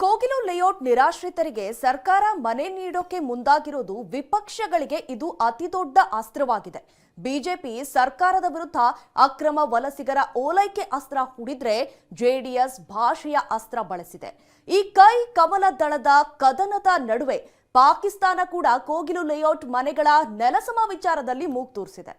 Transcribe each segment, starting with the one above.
Kogilu layout ನಿರಾಶ್ರಿತರಿಗೆ ಸರ್ಕಾರ ಮನೆ ನೀಡೋಕೆ ಮುಂದಾಗಿರೋದು ವಿಪಕ್ಷಗಳಿಗೆ ಇದು ಅತಿದೊಡ್ಡ ಅಸ್ತ್ರವಾಗಿದೆ. ಬಿಜೆಪಿ ಸರ್ಕಾರದ ವಿರುದ್ಧ ಅಕ್ರಮ ವಲಸಿಗರ ಓಲೈಕೆ ಅಸ್ತ್ರ ಹೂಡಿದ್ರೆ ಜೆಡಿಎಸ್ ಭಾಷೆಯ ಅಸ್ತ್ರ ಬಳಸಿದೆ. ಈ ಕೈ ಕಮಲ ದಳದ ಕದನದ ನಡುವೆ ಪಾಕಿಸ್ತಾನ ಕೂಡ ಕೋಗಿಲು ಲೇಔಟ್ ಮನೆಗಳ ನೆಲಸಮ ವಿಚಾರದಲ್ಲಿ ಮೂಗು ತೂರಿಸಿದೆ.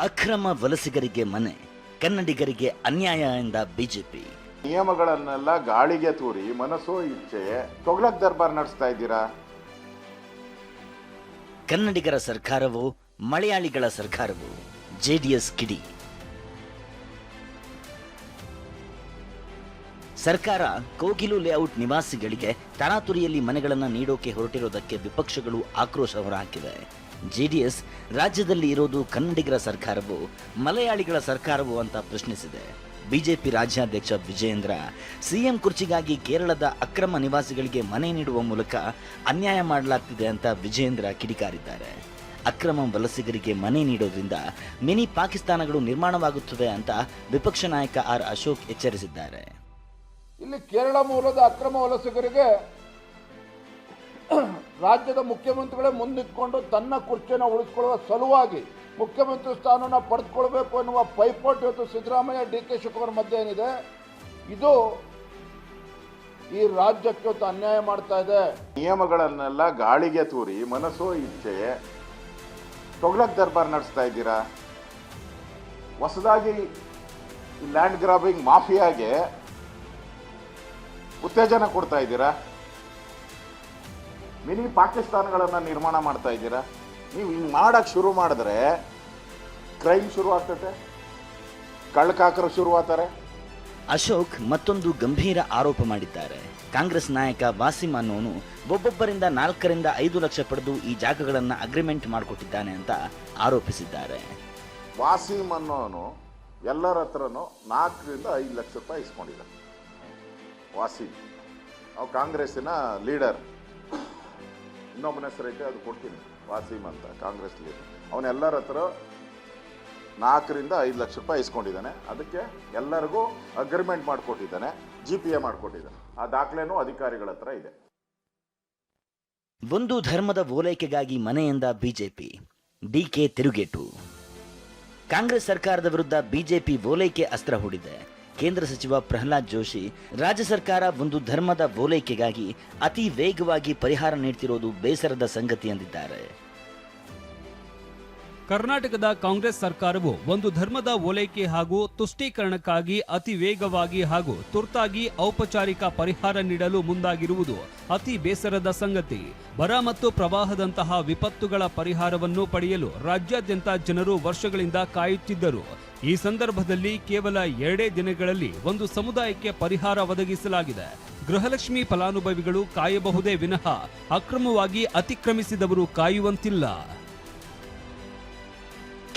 ಅಕ್ರಮ ವಲಸಿಗರಿಗೆ ಮನೆ, ಕನ್ನಡಿಗರಿಗೆ ಅನ್ಯಾಯ ಎಂದ ಬಿಜೆಪಿ. ನಿಯಮಗಳನ್ನೆಲ್ಲ ಗಾಳಿಗೆ ತೂರಿ ಮನಸ್ಸೋ ಇಚ್ಛೆ ತೊಗ್ಲಕ್ ದರ್ಬಾರ್ ನಡೆಸ್ತಾ ಇದ್ದೀರಾ. ಕನ್ನಡಿಗರ ಸರ್ಕಾರವೋ ಮಲಯಾಳಿಗಳ ಸರ್ಕಾರವೋ, ಜೆಡಿಎಸ್ ಕಿಡಿ. ಸರ್ಕಾರ ಕೋಗಿಲು ಲೇಔಟ್ ನಿವಾಸಿಗಳಿಗೆ ತರಾತುರಿಯಲ್ಲಿ ಮನೆಗಳನ್ನು ನೀಡೋಕೆ ಹೊರಟಿರೋದಕ್ಕೆ ವಿಪಕ್ಷಗಳು ಆಕ್ರೋಶ ಹೊರಹಾಕಿವೆ. ಜೆಡಿಎಸ್ ರಾಜ್ಯದಲ್ಲಿ ಇರೋದು ಕನ್ನಡಿಗರ ಸರ್ಕಾರವೋ ಮಲಯಾಳಿಗಳ ಸರ್ಕಾರವೋ ಅಂತ ಪ್ರಶ್ನಿಸಿದೆ. ಬಿಜೆಪಿ ರಾಜ್ಯಾಧ್ಯಕ್ಷ ವಿಜಯೇಂದ್ರ ಸಿಎಂ ಕುರ್ಚಿಗಾಗಿ ಕೇರಳದ ಅಕ್ರಮ ನಿವಾಸಿಗಳಿಗೆ ಮನೆ ನೀಡುವ ಮೂಲಕ ಅನ್ಯಾಯ ಮಾಡಲಾಗ್ತಿದೆ ಅಂತ ವಿಜಯೇಂದ್ರ ಕಿಡಿಕಾರಿದ್ದಾರೆ. ಅಕ್ರಮ ವಲಸಿಗರಿಗೆ ಮನೆ ನೀಡೋದ್ರಿಂದ ಮಿನಿ ಪಾಕಿಸ್ತಾನಗಳು ನಿರ್ಮಾಣವಾಗುತ್ತದೆ ಅಂತ ವಿಪಕ್ಷ ನಾಯಕ ಆರ್ ಅಶೋಕ್ ಎಚ್ಚರಿಸಿದ್ದಾರೆ. ಇಲ್ಲಿ ಕೇರಳ ಮೂಲದ ಅಕ್ರಮ ವಲಸಿಗರಿಗೆ ರಾಜ್ಯದ ಮುಖ್ಯಮಂತ್ರಿಗಳೇ ಮುಂದಿಟ್ಕೊಂಡು ತನ್ನ ಕುರ್ಚಿಯನ್ನು ಉಳಿಸಿಕೊಳ್ಳುವ ಸಲುವಾಗಿ ಮುಖ್ಯಮಂತ್ರಿ ಸ್ಥಾನವನ್ನು ಪಡೆದುಕೊಳ್ಬೇಕು ಎನ್ನುವ ಪೈಪೋಟಿ ಇವತ್ತು ಸಿದ್ದರಾಮಯ್ಯ ಡಿ.ಕೆ. ಶಿವಕುಮಾರ್ ಮಧ್ಯೆ ಏನಿದೆ, ಇದು ಈ ರಾಜ್ಯಕ್ಕೆ ಇವತ್ತು ಅನ್ಯಾಯ ಮಾಡ್ತಾ ಇದೆ. ನಿಯಮಗಳನ್ನೆಲ್ಲ ಗಾಳಿಗೆ ತೂರಿ ಮನಸ್ಸೋ ಇಚ್ಛೆ ತೊಗ್ಲಕ್ ದರ್ಬಾರ್ ನಡೆಸ್ತಾ ಇದ್ದೀರಾ. ಹೊಸದಾಗಿ ಲ್ಯಾಂಡ್ ಗ್ರಾಬಿಂಗ್ ಮಾಫಿಯಾಗೆ ಉತ್ತೇಜನ ಕೊಡ್ತಾ ಇದ್ದೀರಾ. ಮಿನಿ ಪಾಕಿಸ್ತಾನಗಳನ್ನು ನಿರ್ಮಾಣ ಮಾಡ್ತಾ ಇದ್ದೀರಾ. ನೀವು ಹಿಂಗೆ ಮಾಡಕ್ಕೆ ಶುರು ಮಾಡಿದ್ರೆ ಕ್ರೈಮ್ ಶುರು ಆಗ್ತದೆ, ಕಳ್ಳಕಾಕರು ಶುರು ಆಗ್ತಾರೆ. ಅಶೋಕ್ ಮತ್ತೊಂದು ಗಂಭೀರ ಆರೋಪ ಮಾಡಿದ್ದಾರೆ. ಕಾಂಗ್ರೆಸ್ ನಾಯಕ ವಾಸಿಂ ಅನ್ನೋನು ಒಬ್ಬೊಬ್ಬರಿಂದ 4 ರಿಂದ 5 ಲಕ್ಷ ಪಡೆದು ಈ ಜಾಗಗಳನ್ನು ಅಗ್ರಿಮೆಂಟ್ ಮಾಡಿಕೊಟ್ಟಿದ್ದಾನೆ ಅಂತ ಆರೋಪಿಸಿದ್ದಾರೆ. ವಾಸಿಂ ಅನ್ನೋನು ಎಲ್ಲರ ಹತ್ರನೂ 4 ರಿಂದ 5 ಲಕ್ಷ ರೂಪಾಯಿ ಇಸ್ಕೊಂಡಿದ್ದಾನೆ. ವಾಸಿಂ ಅವು ಕಾಂಗ್ರೆಸ್ಸಿನ ಲೀಡರ್. ಇನ್ನೊಬ್ಬನ ಹೆಸರೈತೆ, ಅದು ಕೊಡ್ತೀನಿ, ವಾಸಿಂ ಅಂತ, ಕಾಂಗ್ರೆಸ್ ಲೀಡರ್. ಅವನೆಲ್ಲರ ಹತ್ರ 4 ರಿಂದ 5 ಲಕ್ಷ ರೂಪಾಯಿ ಇಸ್ಕೊಂಡಿದ್ದಾನೆ. ಅದಕ್ಕೆ ಎಲ್ಲರಿಗೂ ಅಗ್ರಿಮೆಂಟ್ ಮಾಡಿಕೊಟ್ಟಿದ್ದಾನೆ, GPA ಮಾಡಿಕೊಟ್ಟಿದ್ದಾನೆ. ಆ ದಾಖಲೆನೂ ಅಧಿಕಾರಿಗಳ ಹತ್ರ ಇದೆ. ಒಂದು ಧರ್ಮದ ಓಲೈಕೆಗಾಗಿ ಮನೆ ಎಂದ ಬಿಜೆಪಿ. ಡಿಕೆ ತಿರುಗೇಟು. ಕಾಂಗ್ರೆಸ್ ಸರ್ಕಾರದ ವಿರುದ್ಧ ಬಿಜೆಪಿ ಓಲೈಕೆ ಅಸ್ತ್ರ ಹೂಡಿದೆ. ಕೇಂದ್ರ ಸಚಿವ ಪ್ರಹ್ಲಾದ್ ಜೋಶಿ ರಾಜ್ಯ ಸರ್ಕಾರ ಒಂದು ಧರ್ಮದ ಓಲೈಕೆಗಾಗಿ ಅತಿ ವೇಗವಾಗಿ ಪರಿಹಾರ ನೀಡುತ್ತಿರುವುದು ಬೇಸರದ ಸಂಗತಿ ಎಂದಿದ್ದಾರೆ. ಕರ್ನಾಟಕದ ಕಾಂಗ್ರೆಸ್ ಸರ್ಕಾರವು ಒಂದು ಧರ್ಮದ ಓಲೈಕೆ ಹಾಗೂ ತುಷ್ಟೀಕರಣಕ್ಕಾಗಿ ಅತಿ ವೇಗವಾಗಿ ಹಾಗೂ ತುರ್ತಾಗಿ ಔಪಚಾರಿಕ ಪರಿಹಾರ ನೀಡಲು ಮುಂದಾಗಿರುವುದು ಅತಿ ಬೇಸರದ ಸಂಗತಿ. ಬರ ಮತ್ತು ಪ್ರವಾಹದಂತಹ ವಿಪತ್ತುಗಳ ಪರಿಹಾರವನ್ನು ಪಡೆಯಲು ರಾಜ್ಯಾದ್ಯಂತ ಜನರು ವರ್ಷಗಳಿಂದ ಕಾಯುತ್ತಿದ್ದರು. ಈ ಸಂದರ್ಭದಲ್ಲಿ ಕೇವಲ 2 ದಿನಗಳಲ್ಲಿ ಒಂದು ಸಮುದಾಯಕ್ಕೆ ಪರಿಹಾರ ಒದಗಿಸಲಾಗಿದೆ. ಗೃಹಲಕ್ಷ್ಮಿ ಫಲಾನುಭವಿಗಳು ಕಾಯಬಹುದೇ ವಿನಃ ಅಕ್ರಮವಾಗಿ ಅತಿಕ್ರಮಿಸಿದವರು ಕಾಯುವಂತಿಲ್ಲ.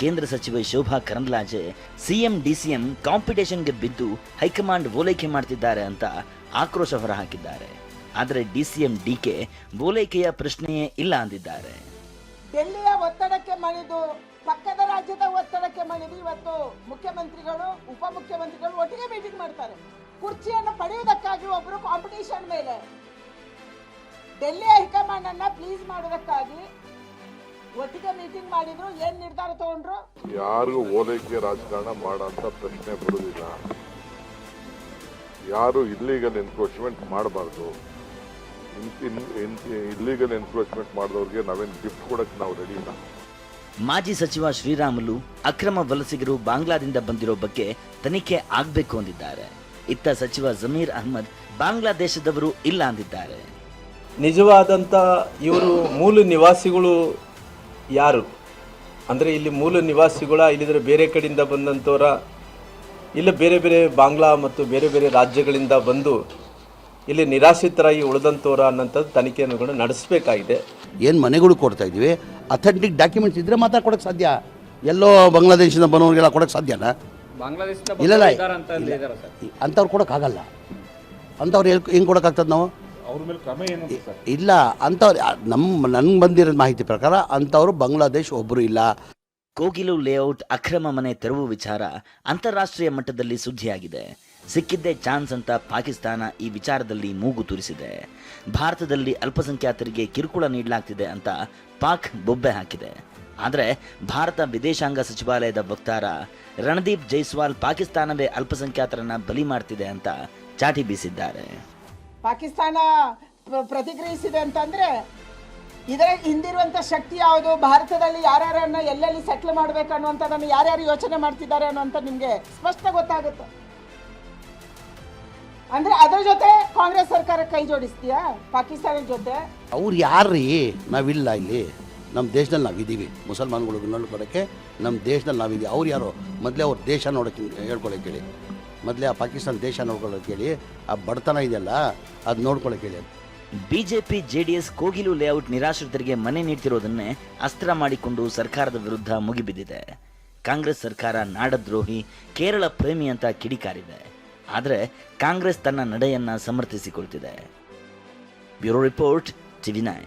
ಕೇಂದ್ರ ಸಚಿವೆ ಶೋಭಾ ಕರಂದ್ಲಾಜೆ ಸಿಎಂ ಡಿಸಿಎಂ ಕಾಂಪಿಟೇಷನ್ಗೆ ಬಿದ್ದು ಹೈಕಮಾಂಡ್ ಓಲೈಕೆ ಮಾಡ್ತಿದ್ದಾರೆ ಅಂತ ಆಕ್ರೋಶ ಹೊರಹಾಕಿದ್ದಾರೆ. ಆದರೆ ಡಿಸಿಎಂ ಡಿಕೆ ಓಲೈಕೆಯ ಪ್ರಶ್ನೆಯೇ ಇಲ್ಲ ಅಂದಿದ್ದಾರೆ. ಡೆಲ್ಲಿಯ ಒತ್ತಡಕ್ಕೆ ಮಣಿದು, ಪಕ್ಕದ ರಾಜ್ಯದ ಒತ್ತಡಕ್ಕೆ ಮಣಿದು ಇವತ್ತು ಮುಖ್ಯಮಂತ್ರಿಗಳು ಉಪಮುಖ್ಯಮಂತ್ರಿಗಳು ಒಟ್ಟಿಗೆ ಮೀಟಿಂಗ್ ಮಾಡ್ತಾರೆ. ಕುರ್ಚಿಯನ್ನು ಪಡೆಯುವುದಕ್ಕಾಗಿ ಒಬ್ಬರು ಕಾಂಪಿಟೇಷನ್ ಮೇಲೆ ಡೆಲ್ಲಿಯ ಹೈಕಮಾಂಡ್ ಅನ್ನ ಪ್ಲೀಸ್ ಮಾಡೋದಕ್ಕಾಗಿ ಒಟ್ಟಿಗೆ ಮೀಟಿಂಗ್ ಮಾಡಿದ್ರು. ಏನ್ ನಿರ್ಧಾರ ತಗೊಂಡ್ರು? ಯಾರಿಗೂ ಓಲೈಕೆ ರಾಜಕಾರಣ ಮಾಡೋಂಥ ಪ್ರಶ್ನೆ ಬರುವುದಿಲ್ಲ. ಯಾರು ಇಲ್ಲೀಗಲ್ ಎನ್ಕ್ರೋಚ್ಮೆಂಟ್ ಮಾಡಬಾರ್ದು. ಇಲ್ಲೀಗಲ್ ಎನ್ಕ್ರೋಚ್ಮೆಂಟ್ ಮಾಡಿದವ್ರಿಗೆ ನಾವೇನು ಗಿಫ್ಟ್ ಕೊಡಕ್ಕೆ ನಾವು ರೆಡಿ ಇಲ್ಲ. ಮಾಜಿ ಸಚಿವ ಶ್ರೀರಾಮುಲು ಅಕ್ರಮ ವಲಸಿಗರು ಬಾಂಗ್ಲಾದಿಂದ ಬಂದಿರೋ ಬಗ್ಗೆ ತನಿಖೆ ಆಗಬೇಕು ಅಂದಿದ್ದಾರೆ. ಇತ್ತ ಸಚಿವ ಜಮೀರ್ ಅಹ್ಮದ್ ಬಾಂಗ್ಲಾದೇಶದವರು ಇಲ್ಲ ಅಂದಿದ್ದಾರೆ. ನಿಜವಾದಂಥ ಇವರು ಮೂಲ ನಿವಾಸಿಗಳು ಯಾರು ಅಂದರೆ ಇಲ್ಲಿ ಮೂಲ ನಿವಾಸಿಗಳ, ಇಲ್ಲಿದ್ರೆ ಬೇರೆ ಕಡೆಯಿಂದ ಬಂದಂಥವರ, ಇಲ್ಲ ಬೇರೆ ಬೇರೆ ಬಾಂಗ್ಲಾ ಮತ್ತು ಬೇರೆ ಬೇರೆ ರಾಜ್ಯಗಳಿಂದ ಬಂದು ಇಲ್ಲಿ ನಿರಾಶ್ರಿತರಾಗಿ ಉಳಿದಂಥವ್ರ ಅನ್ನೋಂಥದ್ದು ತನಿಖೆಯನ್ನು ನಡೆಸಬೇಕಾಗಿದೆ. ಏನು ಮನೆಗಳು ಕೊಡ್ತಾ ಇದ್ದೀವಿ, ಅಥೆಂಟಿಕ್ ಡಾಕ್ಯುಮೆಂಟ್ಸ್ ಇದ್ದರೆ ಮಾತ್ರ ಕೊಡೋಕ್ಕೆ ಸಾಧ್ಯ. ಎಲ್ಲೋ ಬಾಂಗ್ಲಾದೇಶದಿಂದ ಬರೋರಿಗೆಲ್ಲ ಕೊಡೋಕ್ಕೆ ಸಾಧ್ಯನಾ? ಇಲ್ಲ, ಅಂಥವ್ರು ಕೊಡೋಕ್ಕಾಗಲ್ಲ. ಅಂಥವ್ರು ಹೆಂಗೆ ಕೊಡೋಕ್ಕಾಗ್ತದೆ ನಾವು? ಇಲ್ಲ, ಅಂಥವ್ರು ನನಗೆ ಬಂದಿರೋ ಮಾಹಿತಿ ಪ್ರಕಾರ ಅಂಥವ್ರು ಬಾಂಗ್ಲಾದೇಶ್ ಒಬ್ಬರು ಇಲ್ಲ. ಕೋಗಿಲು ಲೇಔಟ್ ಅಕ್ರಮ ಮನೆ ತೆರವು ವಿಚಾರ ಅಂತಾರಾಷ್ಟ್ರೀಯ ಮಟ್ಟದಲ್ಲಿ ಸುದ್ದಿಯಾಗಿದೆ. ಸಿಕ್ಕಿದ್ದೇ ಚಾನ್ಸ್ ಅಂತ ಪಾಕಿಸ್ತಾನ ಈ ವಿಚಾರದಲ್ಲಿ ಮೂಗು ತೂರಿಸಿದೆ. ಭಾರತದಲ್ಲಿ ಅಲ್ಪಸಂಖ್ಯಾತರಿಗೆ ಕಿರುಕುಳ ನೀಡಲಾಗ್ತಿದೆ ಅಂತ ಪಾಕ್ ಬೊಬ್ಬೆ ಹಾಕಿದೆ. ಆದರೆ ಭಾರತ ವಿದೇಶಾಂಗ ಸಚಿವಾಲಯದ ವಕ್ತಾರ ರಣದೀಪ್ ಜೈಸ್ವಾಲ್ ಪಾಕಿಸ್ತಾನವೇ ಅಲ್ಪಸಂಖ್ಯಾತರನ್ನ ಬಲಿ ಮಾಡ್ತಿದೆ ಅಂತ ಚಾಟಿ ಬೀಸಿದ್ದಾರೆ. ಪಾಕಿಸ್ತಾನ ಪ್ರತಿಕ್ರಿಯಿಸಿದೆ ಅಂತಂದ್ರೆ ಇದರ ಹಿಂದಿರುವಂತ ಶಕ್ತಿ ಯಾವುದು, ಭಾರತದಲ್ಲಿ ಯಾರ್ಯಾರನ್ನ ಎಲ್ಲೆಲ್ಲಿ ಸೆಟ್ಲ್ ಮಾಡ್ಬೇಕು ಅನ್ನುವಂಥದ್ದನ್ನು ಯಾರ್ಯಾರು ಯೋಚನೆ ಮಾಡ್ತಿದ್ದಾರೆ ಅನ್ನುವಂಥ ನಿಮ್ಗೆ ಸ್ಪಷ್ಟ ಗೊತ್ತಾಗುತ್ತೆ. ಅಂದ್ರೆ ಅದ್ರ ಜೊತೆ ಕಾಂಗ್ರೆಸ್ ಸರ್ಕಾರ ಕೈ ಜೋಡಿಸ್ತೀಯಾ ಪಾಕಿಸ್ತಾನದ ಜೊತೆ? ಅವ್ರು ಯಾರ್ರೀ? ನಾವಿಲ್ಲ ಇಲ್ಲಿ, ನಮ್ಮ ದೇಶದಲ್ಲಿ ನಾವಿದ್ದೀವಿ. ಮುಸಲ್ಮಾನ್ಗಳು ನೋಡ್ಕೊಳ್ಳೋಕ್ಕೆ ನಮ್ಮ ದೇಶದಲ್ಲಿ ನಾವಿದ್ದೀವಿ. ಅವ್ರು ಯಾರು? ಮೊದಲೇ ಅವ್ರ ದೇಶ ನೋಡೋಕ್ಕೆ ಹೇಳ್ಕೊಳಕ್ಕೆ ಹೇಳಿ. ಮೊದಲೇ ಆ ಪಾಕಿಸ್ತಾನ ದೇಶ ನೋಡ್ಕೊಳ್ಳೋಕೆ ಹೇಳಿ. ಆ ಬಡತನ ಇದೆಯಲ್ಲ ಅದು ನೋಡ್ಕೊಳ್ಳೋಕೆ ಹೇಳಿ. ಬಿಜೆಪಿ ಜೆಡಿಎಸ್ ಕೋಗಿಲು ಲೇಔಟ್ ನಿರಾಶ್ರಿತರಿಗೆ ಮನೆ ನೀಡ್ತಿರೋದನ್ನೇ ಅಸ್ತ್ರ ಮಾಡಿಕೊಂಡು ಸರ್ಕಾರದ ವಿರುದ್ಧ ಮುಗಿಬಿದ್ದಿದೆ. ಕಾಂಗ್ರೆಸ್ ಸರ್ಕಾರ ನಾಡದ್ರೋಹಿ, ಕೇರಳ ಪ್ರೇಮಿ ಅಂತ ಕಿಡಿಕಾರಿದೆ. ಆದರೆ ಕಾಂಗ್ರೆಸ್ ತನ್ನ ನಡೆಯನ್ನ ಸಮರ್ಥಿಸಿಕೊಳ್ತಿದೆ. Bureau report, TV9.